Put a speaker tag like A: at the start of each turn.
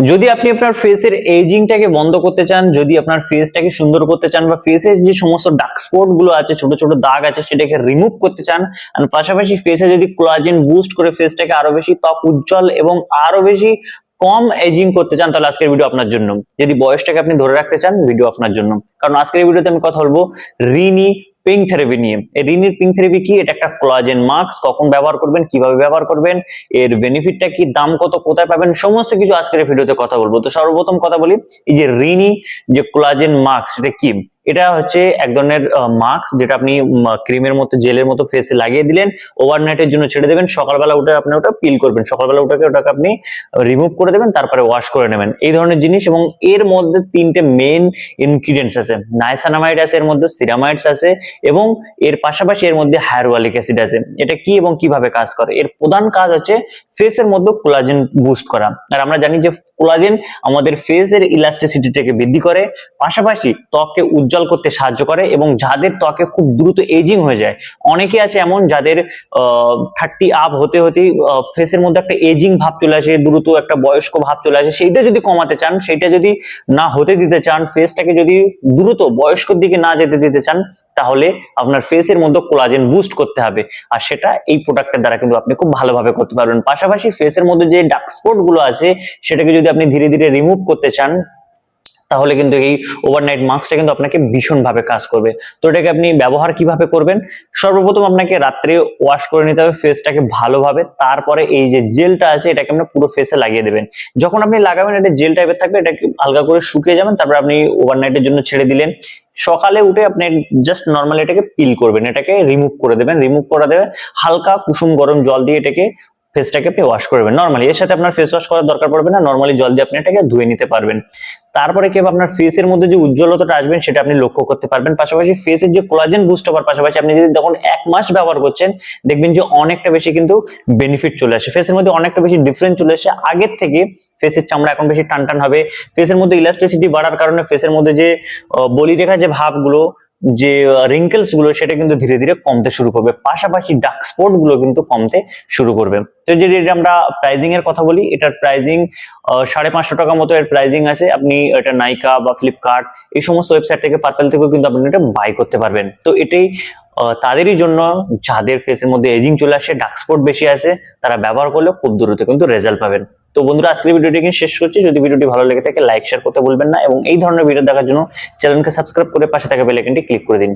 A: যদি আপনি আপনার ফেসের এজিংটাকে বন্ধ করতে চান, যদি আপনার ফেসটাকে সুন্দর করতে চান বা ফেসের যে সমস্ত ডার্ক স্পট গুলো আছে, ছোট ছোট দাগ আছে, সেটাকে রিমুভ করতে চান, আর পাশাপাশি ফেসে যদি কোলাজেন বুস্ট করে ফেসটাকে আরো বেশি ত্বক উজ্জ্বল এবং আরো বেশি কম এজিং করতে চান, তাহলে আজকের ভিডিও আপনার জন্য। যদি বয়সটাকে আপনি ধরে রাখতে চান, ভিডিও আপনার জন্য। কারণ আজকের ভিডিওতে আমি কথা বলবো রিনি পিঙ্ক থেরাপি নিয়ে। এই রিনির পিঙ্ক থেরাপি কি? এটা একটা কোলাজেন মাস্ক। কখন ব্যবহার করবেন, কিভাবে ব্যবহার করবেন, এর বেনিফিটটা কি, দাম কত, কোথায় পাবেন, সমস্ত কিছু আজকের ভিডিওতে কথা বলবো। তো সর্বপ্রথম কথা বলি, এই যে রিনি যে কোলাজেন মাস্ক, এটা কি? এটা হচ্ছে এক ধরনের মাস্ক, যেটা আপনি ক্রিমের মতো, জেলের মতো ফেসে লাগিয়ে দিলেন, ওভারনাইটের জন্য ছেড়ে দেবেন, সকালবেলা উঠে আপনি ওটা পিল করবেন, সকালবেলা ওটাকে আপনি রিমুভ করে দেবেন, তারপরে ওয়াশ করে নেবেন, এই ধরনের জিনিস। এবং এর মধ্যে তিনটে মেইন ইনগ্রিডিয়েন্টস আছে। নাইসানামাইড আছে, এর মধ্যে সিরামাইডস আছে, এবং এর পাশাপাশি এর মধ্যে হায়ালুরোনিক অ্যাসিড আছে। এটা কি এবং কিভাবে কাজ করে? এর প্রধান কাজ হচ্ছে ফেসের মধ্যে কোলাজেন বুস্ট করা। আর আমরা জানি যে কোলাজেন আমাদের ফেসের ইলাস্টিসিটিটাকে বৃদ্ধি করে, পাশাপাশি ত্বককে উজ্জ্বল করতে সাহায্য করে। এবং যাদের ত্বকে খুব দ্রুত এজিং হয়ে যায়, অনেকে আছে এমন যাদের 30 আপ হতে হতে ফেসের মধ্যে একটা এজিং ভাব চলে আসে, দ্রুত একটা বয়স্ক ভাব চলে আসে। সেইটা যদি কমাতে চান, সেইটা যদি না হতে দিতে চান, ফেসটাকে যদি দ্রুত বয়স্কর দিকে না যেতে দিতে চান, তাহলে আপনার ফেসের মধ্যে কোলাজেন বুস্ট করতে হবে। আর সেটা এই প্রোডাক্টের দ্বারা কিন্তু আপনি খুব ভালোভাবে করতে পারবেন। পাশাপাশি ফেসের মধ্যে যে ডার্ক স্পট গুলো আছে, সেটাকে যদি আপনি ধীরে ধীরে রিমুভ করতে চান, তাহলে কিন্তু এই ওভারনাইট মাস্কটা কিন্তু আপনাকে ভীষণ ভাবে কাজ করবে। তো এটাকে আপনি ব্যবহার কিভাবে করবেন? সর্বপ্রথম আপনাকে রাত্রে ওয়াশ করে নিতে হবে ফেসটাকে ভালোভাবে। তারপরে এই যে জেলটা আছে, এটাকে আপনি পুরো ফেসে লাগিয়ে দেবেন। যখন আপনি লাগাবেন, এটা জেল টাইপের থাকবে, এটাকে হালকা করে শুকিয়ে যাবেন, তারপর আপনি ওভারনাইটের জন্য ছেড়ে দিলেন। সকালে উঠে আপনি জাস্ট নর্মালি এটাকে পিল করবেন, এটাকে রিমুভ করে দেবেন। রিমুভ করে দেবে হালকা কুসুম গরম জল দিয়ে, এটাকে ফেসটাকে আপনি ওয়াশ করবেন নর্মালি। এর সাথে আপনার ফেস ওয়াশ করার দরকার পড়বে না, নর্মালি জল দিয়ে আপনি এটাকে ধুয়ে নিতে পারবেন। তারপরে কি আপনার ফেসের মধ্যে যে উজ্জ্বলতাটা আসবেন, সেটা আপনি লক্ষ্য করতে পারবেন। পাশাপাশি ফেসের যে কোলাজেন বুস্ট হওয়ার পাশাপাশি আপনি যদি তখন 1 মাস ব্যবহার করছেন, দেখবেন যে অনেকটা বেশি কিন্তু বেনিফিট চলে আসে, ফেসের মধ্যে অনেকটা বেশি ডিফারেন্স চলে আসে। আগের থেকে ফেসের চামড়া এখন বেশি টানটান হবে, ফেসের মধ্যে ইলাস্টিসিটি বাড়ার কারণে ফেসের মধ্যে যে বলিরেখা যে ভাবগুলো, যে রিঙ্কেলস গুলো, সেটা কিন্তু ধীরে ধীরে কমতে শুরু করবে। পাশাপাশি ডার্ক স্পট গুলো কিন্তু কমতে শুরু করবে। তো যদি আমরা প্রাইজিং এর কথা বলি, এটার প্রাইজিং 550 টাকা মতো এর প্রাইজিং আছে। আপনি এটা নাইকা বা ফ্লিপকার্ট এই সমস্ত ওয়েবসাইট থেকে, পার্পল থেকেও কিন্তু আপনি এটা বাই করতে পারবেন। তো এটাই তাদেরই জন্য যাদের ফেসের মধ্যে এজিং চলে আসে, ডার্ক স্পট বেশি আছে, তারা ব্যবহার করলে খুব দ্রুত কিন্তু রেজাল্ট পাবেন। তো বন্ধুরা, আজকের ভিডিওটি কিন্তু শেষ করছি। যদি ভিডিওটি ভালো লেগে থাকে, লাইক শেয়ার করতে ভুলবেন না, এবং এই ধরনের ভিডিও দেখার জন্য চ্যানেলকে সাবস্ক্রাইব করে পাশে থাকা বেল আইকনটি ক্লিক করে দিন।